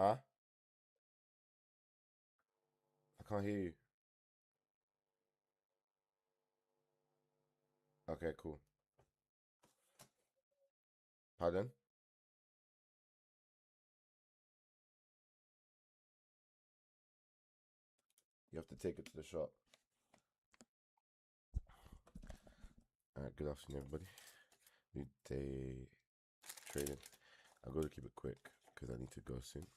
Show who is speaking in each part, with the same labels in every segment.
Speaker 1: Huh? I can't hear you. Okay, cool. Pardon? You have to take it to the shop. Alright, good afternoon, everybody. New day trading. I'm going to keep it quick because I need to go soon.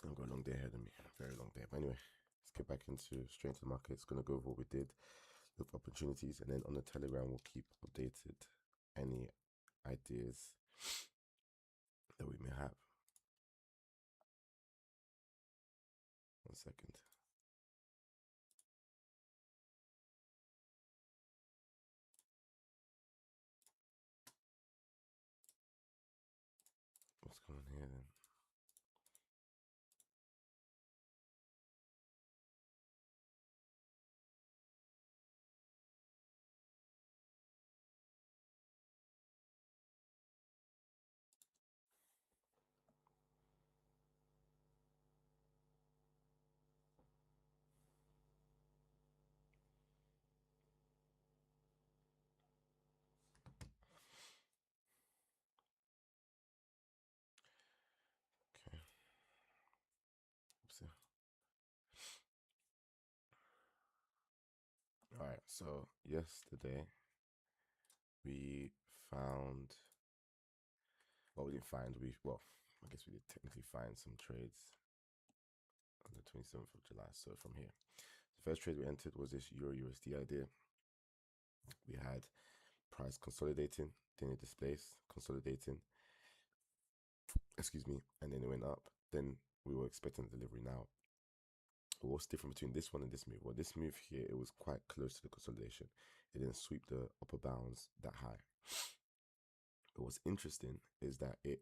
Speaker 1: I've got a long day ahead of me. Very long day. But anyway, let's get back into straight into the market. It's going to go over what we did, look for opportunities, and then on the Telegram, we'll keep updated any ideas that we may have. 1 second. What's going on here then? Okay. Oops. All right. So yesterday we found. Well, we didn't find. I guess we did technically find some trades on the 27th of July. So from here, the first trade we entered was this Euro USD idea. We had price consolidating, then it displaced, consolidating, excuse me, and then it went up. Then we were expecting delivery now. What's different between this one and this move? Well, this move here, it was quite close to the consolidation. It didn't sweep the upper bounds that high. But what's interesting is that it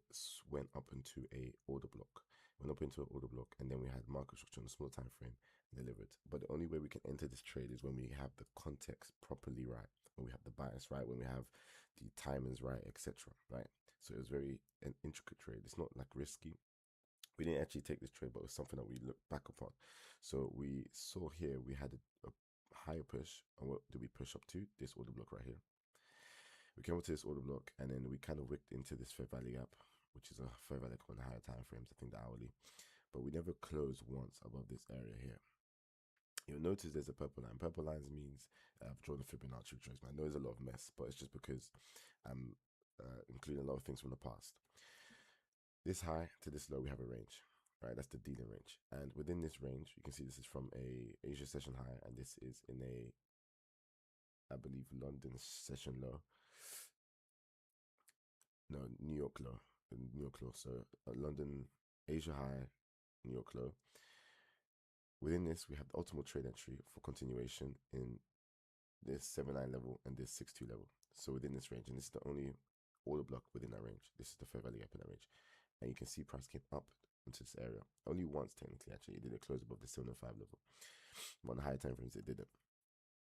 Speaker 1: went up into a order block. Went up into an order block, and then we had market structure on a small time frame delivered. But the only way we can enter this trade is when we have the context properly right, when we have the bias right, when we have the timings right, etc. Right. So it was very an intricate trade. It's not like risky. We didn't actually take this trade, but it was something that we looked back upon. So we saw here we had a higher push, and what did we push up to? This order block right here. We came up to this order block, and then we kind of wicked into this fair value gap, which is a fair value on the higher time frames, I think the hourly. But we never closed once above this area here. You'll notice there's a purple line. Purple lines means I've drawn a Fibonacci retracement. I know there's a lot of mess, but it's just because I'm including a lot of things from the past. This high to this low, we have a range, right? That's the dealing range. And within this range, you can see this is from a Asia session high, and this is in a, I believe, London session low. No, New York low. New York low. So London, Asia high, New York low. Within this, we have the optimal trade entry for continuation in this 7-9 level and this 6-2 level. So within this range, and this is the only order block within that range. This is the fair value gap in that range. And you can see price came up into this area. Only once, technically, actually. It didn't close above the 705 level. But on the higher time frames, it didn't.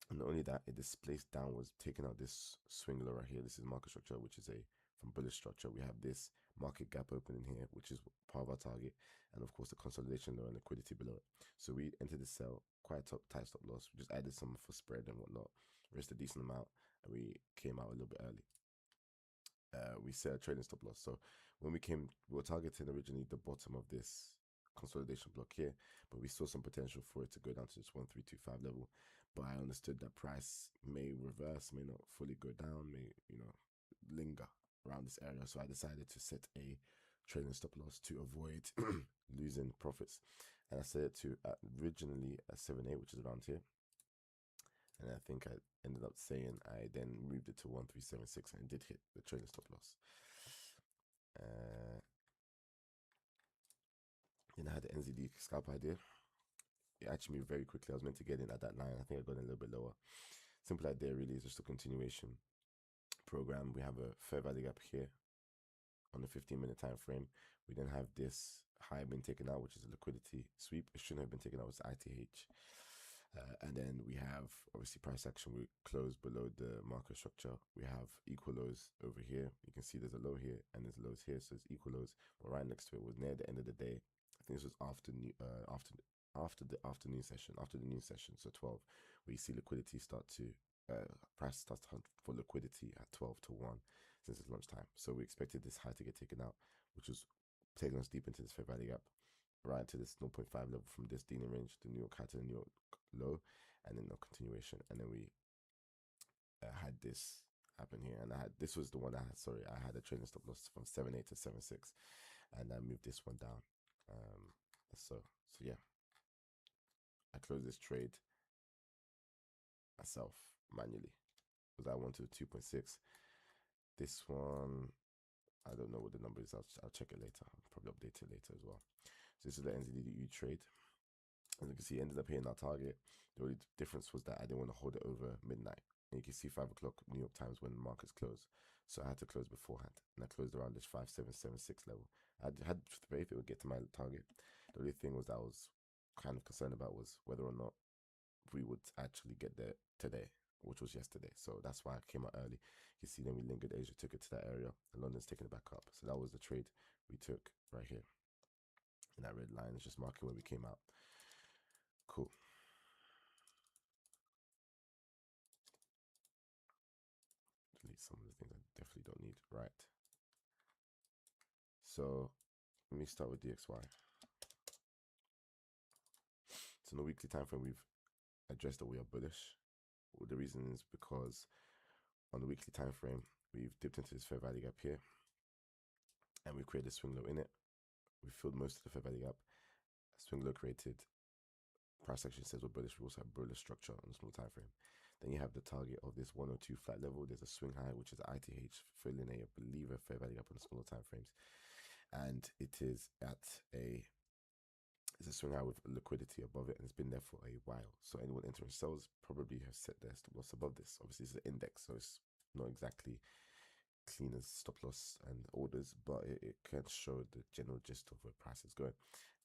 Speaker 1: And not only that, it displaced downwards, taking out this swing low right here. This is market structure, which is a from bullish structure. We have this market gap opening here, which is part of our target, and of course the consolidation low and liquidity below it. So we entered the sell, quite tight stop loss. We just added some for spread and whatnot, risked a decent amount, and we came out a little bit early. We set a trading stop loss. So when we were targeting originally the bottom of this consolidation block here, but we saw some potential for it to go down to this 1325 level. But I understood that price may reverse, may not fully go down, may linger around this area. So I decided to set a trading stop loss to avoid losing profits. And I set it to originally a 7.8, which is around here. And I think I ended up saying I then moved it to 1376 and did hit the trading stop loss. Then I had the NZD scalp idea. It actually moved very quickly. I was meant to get in at that 9. I think I got in a little bit lower. Simple idea really is just a continuation program. We have a fair value gap here on the 15-minute time frame. We then have this high been taken out, which is a liquidity sweep. It shouldn't have been taken out. It's ITH. And then we have obviously price action. We close below the market structure. We have equal lows over here. You can see there's a low here and there's lows here, so it's equal lows. But right next to it was near the end of the day. I think this was after the afternoon session, after the noon session, so 12, where you see liquidity start to price starts to hunt for liquidity at 12 to 1 since it's lunchtime. So we expected this high to get taken out, which was taking us deep into this fair value gap, right to this 0.5 level from this dealing range, the New York high to the New York low, and then no continuation. And then we had this happen here, and this was the one I had a trading stop loss from 7.8 to 7.6, and I moved this one down. So yeah, I closed this trade myself manually because I wanted 2.6. This one, I don't know what the number is. I'll check it later. I'll probably update it later as well. So this is the NZDU trade. As you can see, it ended up hitting our target. The only difference was that I didn't want to hold it over midnight. And you can see 5 o'clock New York times when the markets close. So I had to close beforehand. And I closed around this 5776 level. I had faith it would get to my target. The only thing was that I was kind of concerned about was whether or not we would actually get there today, which was yesterday. So that's why I came out early. You can see then we lingered. Asia took it to that area, and London's taking it back up. So that was the trade we took right here. And that red line is just marking where we came out. Cool. Delete some of the things I definitely don't need. Right. So let me start with DXY. So in the weekly time frame, we've addressed that we are bullish. Well, the reason is because on the weekly time frame, we've dipped into this fair value gap here, and we've created a swing low in it. We filled most of the fair value gap. Swing low created. Price action says we're bullish. We also have bullish structure on the small time frame. Then you have the target of this 102 flat level. There's a swing high, which is ITH, filling a, I believe, a fair value gap on the smaller time frames, and it is at it's a swing high with liquidity above it, and it's been there for a while. So anyone entering sells probably has set their stop loss above this. Obviously, it's an index, so it's not exactly clean as stop loss and orders, but it can show the general gist of where price is going.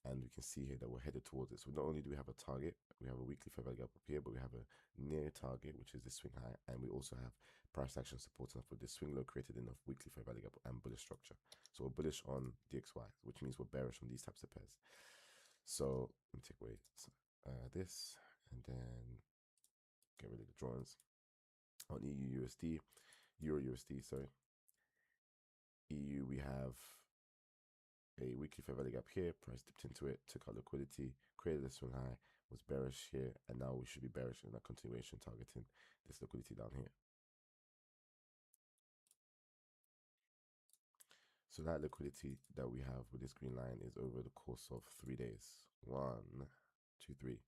Speaker 1: And we can see here that we're headed towards it. So not only do we have a target, we have a weekly fair value gap up here, but we have a near target, which is this swing high, and we also have price action supporting us with this swing low created enough weekly fair value gap and bullish structure. So we're bullish on DXY, which means we're bearish on these types of pairs. So let me take away this and then get rid of the drawings. On EU USD, Euro USD, sorry. EU, we have a weekly fair value gap here, price dipped into it, took out liquidity, created a swing high, was bearish here, and now we should be bearish in that continuation, targeting this liquidity down here. So that liquidity that we have with this green line is over the course of 3 days. 1, 2, 3.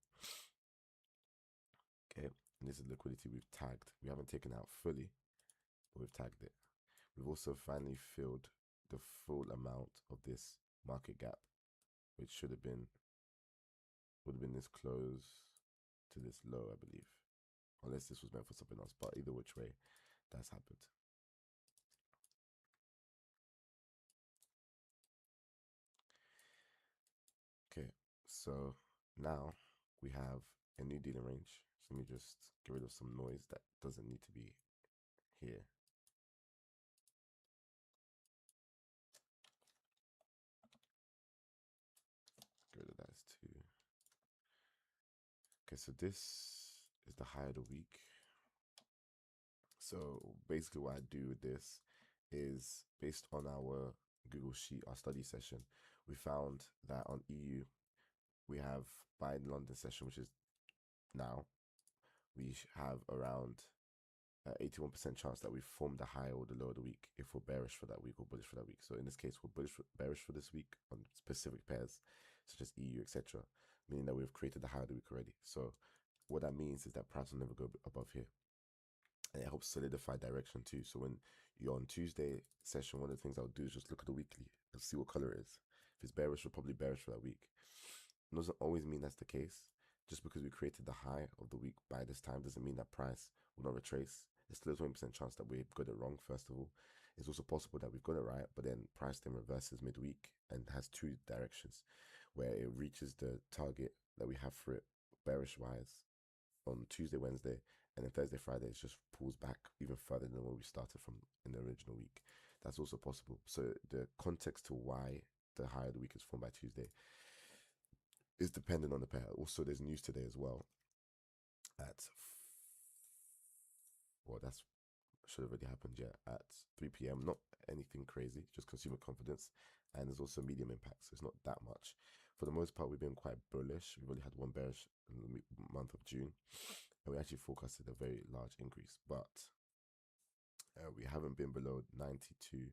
Speaker 1: Okay, and this is liquidity we've tagged. We haven't taken out fully, but we've tagged it. We've also finally filled the full amount of this market gap, which would have been this close to this low, I believe, unless this was meant for something else. But either which way, that's happened. Okay, so now we have a new dealing range. So let me just get rid of some noise that doesn't need to be here. Get rid of that too. Okay, so this is the high of the week. So basically what I do with this is based on our Google Sheet, our study session, we found that on EU, we have by the London session, which is now, we have around 81% chance that we form the high or the low of the week if we're bearish for that week or bullish for that week. So in this case, we're bearish for this week on specific pairs, such as EU, etc., meaning that we've created the high of the week already. So what that means is that price will never go above here. And it helps solidify direction too. So when you're on Tuesday session, one of the things I'll do is just look at the weekly and see what color it is. If it's bearish, we're probably bearish for that week. It doesn't always mean that's the case. Just because we created the high of the week by this time doesn't mean that price will not retrace. There's still a 20% chance that we've got it wrong, first of all. It's also possible that we've got it right, but then price then reverses midweek and has two directions where it reaches the target that we have for it bearish wise on Tuesday, Wednesday, and then Thursday, Friday, it just pulls back even further than where we started from in the original week. That's also possible. So the context to why the high of the week is formed by Tuesday is dependent on the pair. Also, there's news today as well that's should have already happened, yeah, at 3 p.m. Not anything crazy, just consumer confidence. And there's also medium impacts. It's not that much. For the most part, we've been quite bullish. We've only had one bearish in the month of June, and we actually forecasted a very large increase, but we haven't been below 92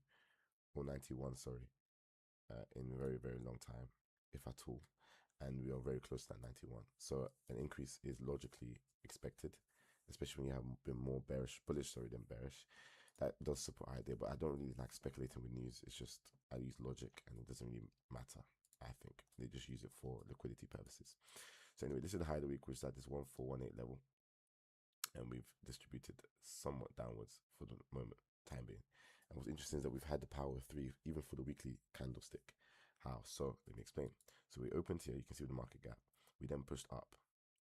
Speaker 1: or 91, sorry, in a very, very long time, if at all. And we are very close to that 91. So an increase is logically expected, especially when you have been more bullish, than bearish. That does support idea, but I don't really like speculating with news. It's just I use logic, and it doesn't really matter. I think they just use it for liquidity purposes. So anyway, this is the high of the week, which is at this 1418 level, and we've distributed somewhat downwards for the time being. And what's interesting is that we've had the power of 3 even for the weekly candlestick. How? So let me explain. So we opened here, you can see the market gap. We then pushed up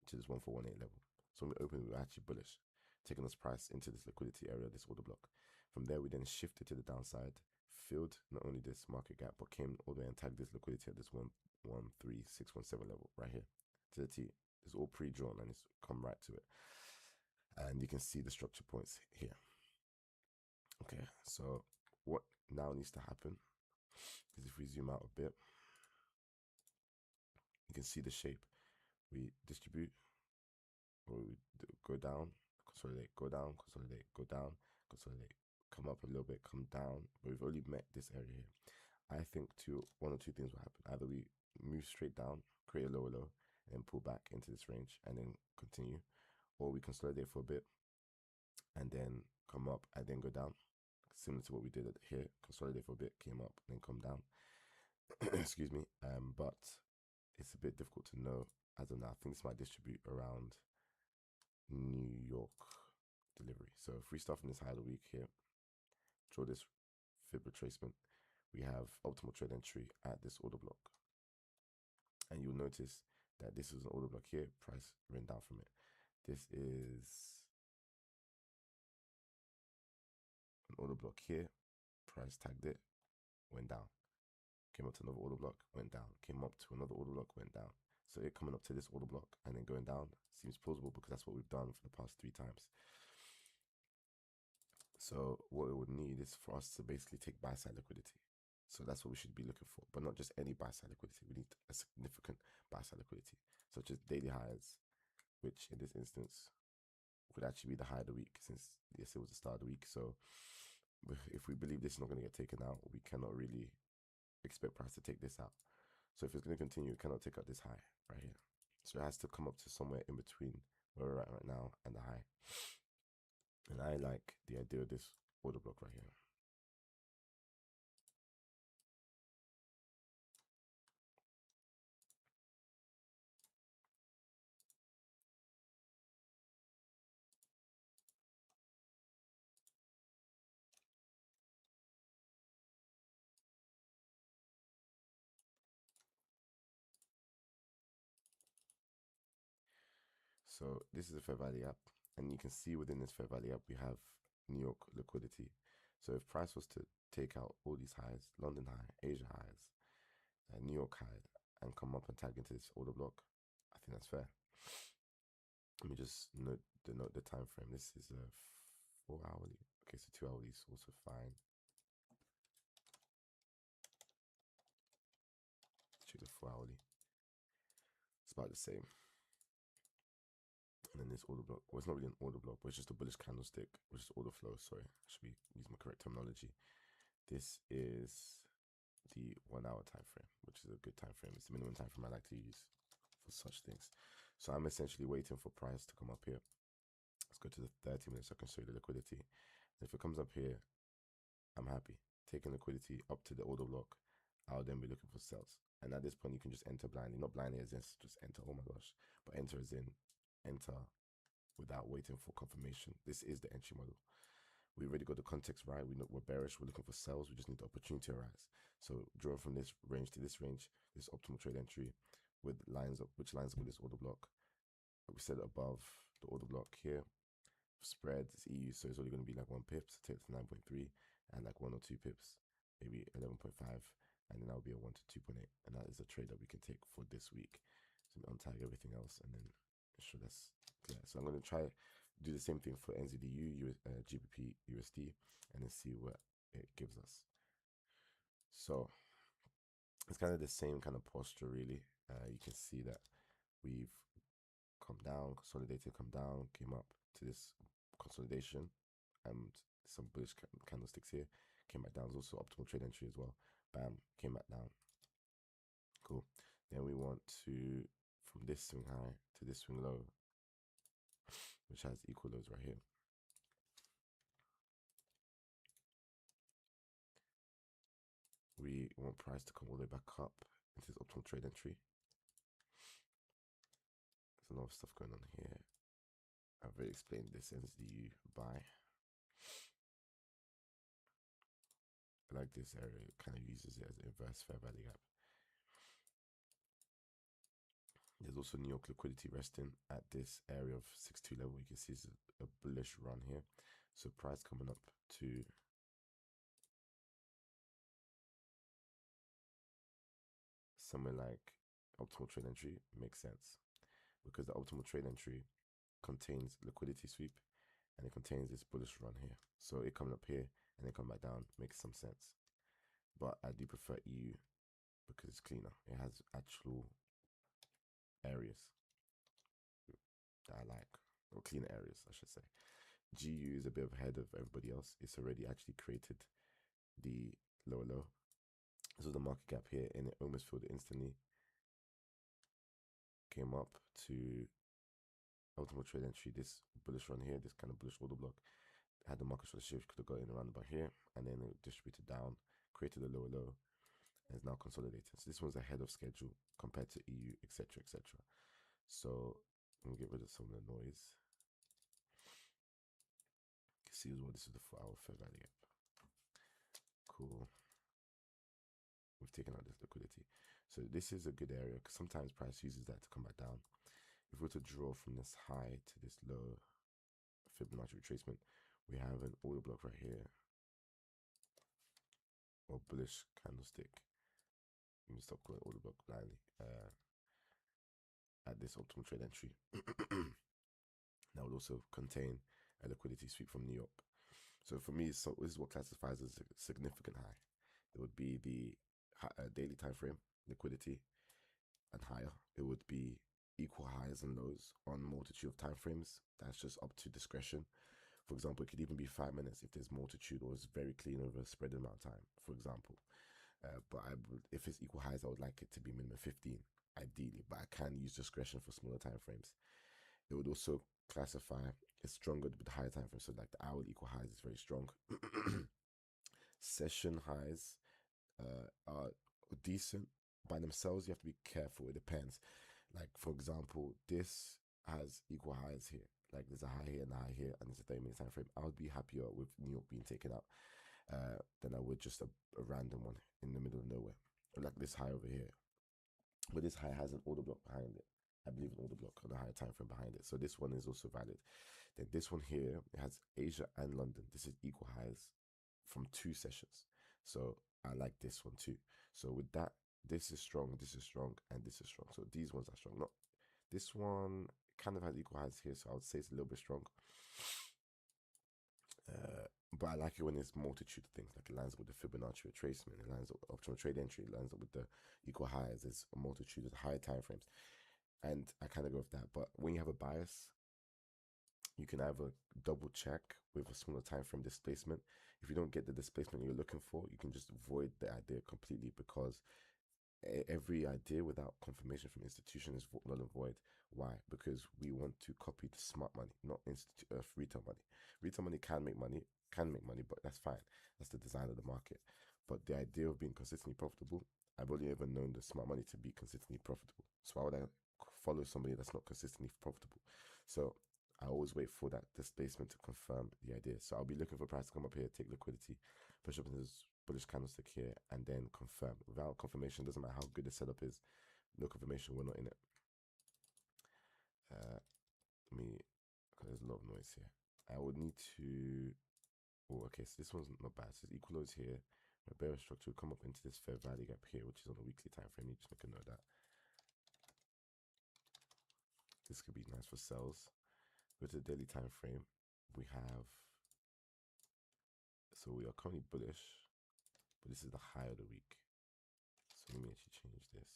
Speaker 1: to this 1418 level. So when we opened, we were actually bullish, taking this price into this liquidity area, this order block. From there, we then shifted to the downside, filled not only this market gap, but came all the way and tagged this liquidity at this 113,617 level right here to the T. It's all pre-drawn and it's come right to it. And you can see the structure points here. Okay, so what now needs to happen is if we zoom out a bit, you can see the shape. We distribute, or we go down, consolidate, go down, consolidate, go down, consolidate, come up a little bit, come down. But we've already met this area here. I think one or two things will happen. Either we move straight down, create a lower low, and then pull back into this range and then continue, or we consolidate for a bit and then come up and then go down, similar to what we did here. Consolidate for a bit, came up, and then come down. Excuse me. But it's a bit difficult to know as of now. I think this might distribute around New York delivery. So if we start from this high of the week here, draw this fib retracement, we have optimal trade entry at this order block. And you'll notice that this is an order block here, price ran down from it. This is an order block here, price tagged it, went down. Came up to another order block, went down. Came up to another order block, went down. So it coming up to this order block and then going down seems plausible because that's what we've done for the past 3 times. So what it would need is for us to basically take buy side liquidity. So that's what we should be looking for, but not just any buy side liquidity. We need a significant buy side liquidity, such as daily highs, which in this instance would actually be the high of the week, since yes, it was the start of the week. So if we believe this is not going to get taken out, we cannot really expect price to take this out. So if it's going to continue, it cannot take out this high right here. So it has to come up to somewhere in between where we're at right now and the high. And I like the idea of this order block right here. So this is a Fair Value app, and you can see within this Fair Value app we have New York liquidity. So if price was to take out all these highs, London high, Asia highs, New York high, and come up and tag into this order block, I think that's fair. Let me just note the time frame. This is a 4 hourly. Okay, so 2 hourly is also fine. Check the 4 hourly. It's about the same. And then this order block, well, it's not really an order block, but it's just a bullish candlestick, which is order flow. Sorry, I should be using my correct terminology. This is the 1 hour time frame, which is a good time frame. It's the minimum time frame I like to use for such things. So I'm essentially waiting for price to come up here. Let's go to the 30 minutes so I can show you the liquidity. And if it comes up here, I'm happy. Taking liquidity up to the order block, I'll then be looking for sales. And at this point, you can just enter blindly. Not blindly as in just enter, oh my gosh, but enter as in enter without waiting for confirmation. This is the entry model. We already got the context right. We're bearish. We're looking for sales. We just need the opportunity to arise. So drawing from this range to this range, this optimal trade entry with lines up, which lines up with this order block. We said above the order block here. Spread is EU, so it's only going to be like 1 pip, so take it to 9.3 and like 1 or 2 pips, maybe 11.5, and then that'll be a 1 to 2.8, and that is a trade that we can take for this week. So untag everything else and then show that's clear. So I'm going to try do the same thing for NZDU, GBP, USD, and then see what it gives us. So it's kind of the same kind of posture, really. You can see that we've come down, consolidated, come down, came up to this consolidation, and some bullish candlesticks here, came back down. There's also optimal trade entry as well. Bam, came back down. Cool. Then we want to, from this swing high to this swing low, which has equal lows right here. We want price to come all the way back up into this optimal trade entry. There's a lot of stuff going on here. I've already explained this NZDU buy. I like this area, it kind of uses it as an inverse fair value gap. There's also New York liquidity resting at this area of 6.2 level. You can see it's a bullish run here. So price coming up to somewhere like optimal trade entry makes sense, because the optimal trade entry contains liquidity sweep and it contains this bullish run here. So it coming up here and then come back down makes some sense. But I do prefer EU because it's cleaner. It has actual areas that I like, or cleaner areas, I should say. GU is a bit ahead of everybody else. It's already actually created the lower low. So the market gap here, and it almost filled it instantly. Came up to ultimate trade entry, this bullish run here, this kind of bullish order block. Had the market short shift, could have got in around about here, and then it distributed down, created a lower low, and is now consolidating. So this one's ahead of schedule compared to EU, etc., etc. So I'm gonna get rid of some of the noise. You can see as well, this is the 4-hour fair value gap. Cool. We've taken out this liquidity. So this is a good area because sometimes price uses that to come back down. If we were to draw from this high to this low Fibonacci retracement, we have an order block right here, or bullish candlestick. Let me stop calling order block blindly. At this optimal trade entry. That would also contain a liquidity sweep from New York. So for me, so this is what classifies as a significant high. It would be the daily time frame liquidity and higher. It would be equal highs and lows on multitude of time frames. That's just up to discretion. For example, it could even be 5 minutes if there's multitude or it's very clean over a spread amount of time, for example. But if it's equal highs, I would like it to be minimum 15, ideally. But I can use discretion for smaller time frames. It would also classify it's stronger with higher time frames. So like the hourly equal highs is very strong. Session highs are decent by themselves. You have to be careful. It depends. Like for example, this has equal highs here. Like there's a high here and a high here, and there's a 30-minute time frame. I would be happier with New York being taken out than I would just a random one in the middle of nowhere, like this high over here. But this high has an order block behind it. I believe an order block on a higher time frame behind it. So this one is also valid. Then this one here, it has Asia and London. This is equal highs from 2 sessions. So I like this one too. So with that, this is strong, and this is strong. So these ones are strong. Not this one kind of has equal highs here, so I would say it's a little bit strong. But I like it when it's multitude of things, like it lines up with the Fibonacci retracement, it lines up with optimal trade entry, it lines up with the equal highs. There's a multitude of higher time frames, and I kind of go with that. But when you have a bias, you can either double check with a smaller time frame displacement. If you don't get the displacement you're looking for, you can just void the idea completely, because every idea without confirmation from institution is null and void. Why? Because we want to copy the smart money, not retail money. Retail money can make money, but that's fine. That's the design of the market. But the idea of being consistently profitable, I've only ever known the smart money to be consistently profitable. So why would I follow somebody that's not consistently profitable? So I always wait for that displacement to confirm the idea. So I'll be looking for price to come up here, take liquidity, push up into this bullish candlestick here, and then confirm. Without confirmation, doesn't matter how good the setup is, no confirmation, we're not in it. Let me a lot of noise here. I would need to. Oh, okay, so this one's not bad. So it's equal lows here. A bearish structure will come up into this fair value gap here, which is on a weekly time frame. You just make a note of that. This could be nice for sells. Go to the daily time frame. We have. So we are currently bullish, but this is the high of the week. So let me actually change this.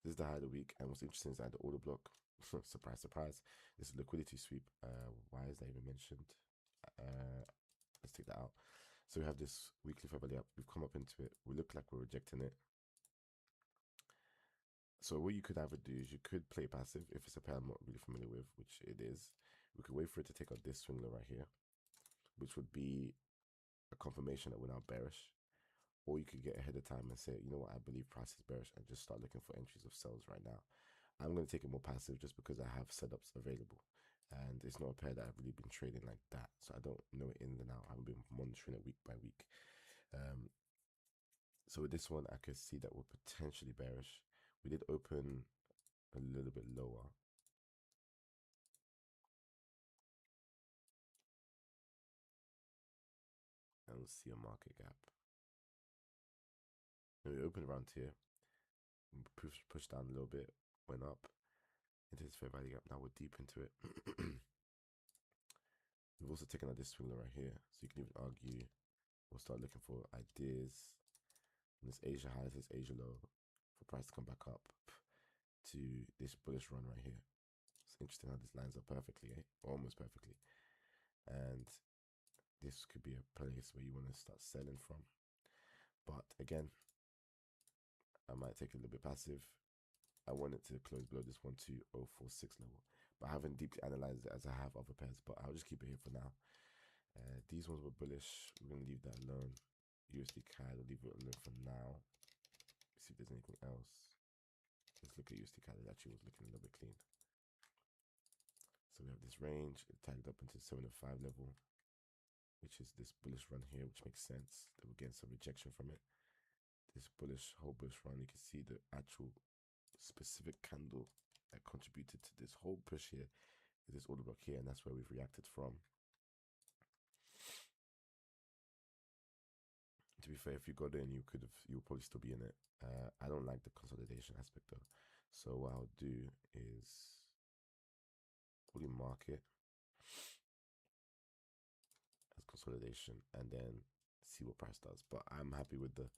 Speaker 1: This is the high of the week, and what's interesting is that the order block, surprise, surprise, this is liquidity sweep. Why is that even mentioned? Let's take that out. So we have this weekly fair value up. We've come up into it. We look like we're rejecting it. So what you could either do is you could play passive if it's a pair I'm not really familiar with, which it is. We could wait for it to take out this swing low right here, which would be a confirmation that we're now bearish. Or you could get ahead of time and say, you know what, I believe price is bearish, and just start looking for entries of sells right now. I'm going to take it more passive just because I have setups available. And it's not a pair that I've really been trading like that. So I don't know it in and out. I haven't been monitoring it week by week. So with this one, I could see that we're potentially bearish. We did open a little bit lower. And we'll see a market gap. And we opened around here. Pushed down a little bit. Went up into this fair value gap. Now we're deep into it. We've also taken out this swing low right here. So you can even argue we'll start looking for ideas from this Asia high to this Asia low for price to come back up to this bullish run right here. It's interesting how this lines up perfectly, eh? Almost perfectly. And this could be a place where you want to start selling from. But again, I might take a little bit passive. I want it to close below this 12046 level. But I haven't deeply analyzed it as I have other pairs, but I'll just keep it here for now. These ones were bullish. We're going to leave that alone. USD CAD, I'll leave it alone for now. See if there's anything else. Let's look at USD CAD. It actually was looking a little bit clean. So we have this range. It tagged up into 705 level, which is this bullish run here, which makes sense that we're getting some rejection from it. This whole bullish run, you can see the actual specific candle that contributed to this whole push here is this order block here, and that's where we've reacted from. To be fair, if you got in, you would probably still be in it. I don't like the consolidation aspect though. So what I'll do is probably mark it as consolidation and then see what price does. But I'm happy with the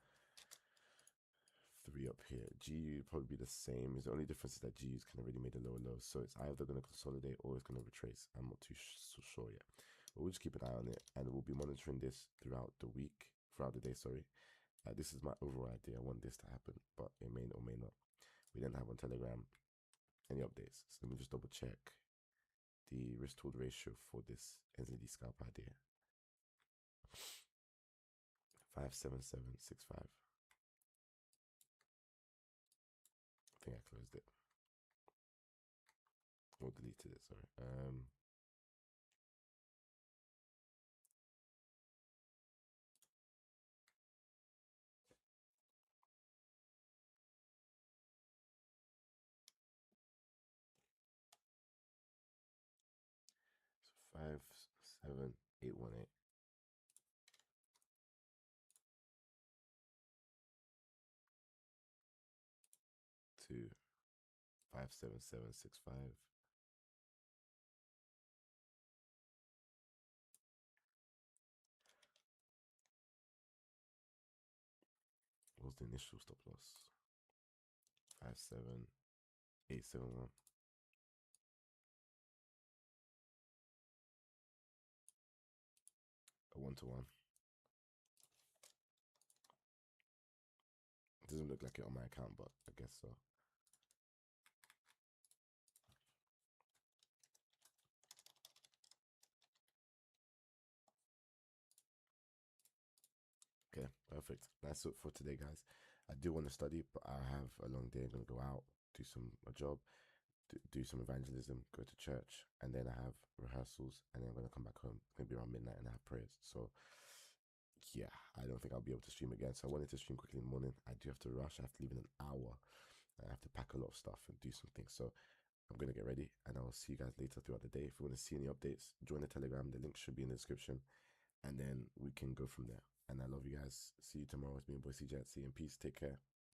Speaker 1: 3 up here. GU probably be the same. The only difference is that GU's kind of already made a lower low. So it's either going to consolidate or it's going to retrace. I'm not too sure yet. But we'll just keep an eye on it. And we'll be monitoring this throughout the day, sorry. This is my overall idea. I want this to happen, but it may or may not. We didn't have on Telegram any updates. So let me just double check the risk to ratio for this NZD scalp idea. 57765. I think I closed it. Or deleted it, sorry. So 57818. To 57765. What was the initial stop loss? 57871. A 1-to-1. It doesn't look like it on my account, but I guess so. Okay, perfect. That's it for today, guys. I do want to study, but I have a long day. I'm gonna go out, do a job, do some evangelism, go to church, and then I have rehearsals, and then I'm gonna come back home. It's gonna be around midnight, and I have prayers. So yeah, I don't think I'll be able to stream again. So I wanted to stream quickly in the morning. I do have to rush. I have to leave in an hour. I have to pack a lot of stuff and do some things. So I'm gonna get ready, and I'll see you guys later throughout the day. If you want to see any updates, join the Telegram. The link should be in the description, and then we can go from there. And I love you guys. See you tomorrow. It's me and Boy CJ. See you in peace. Take care.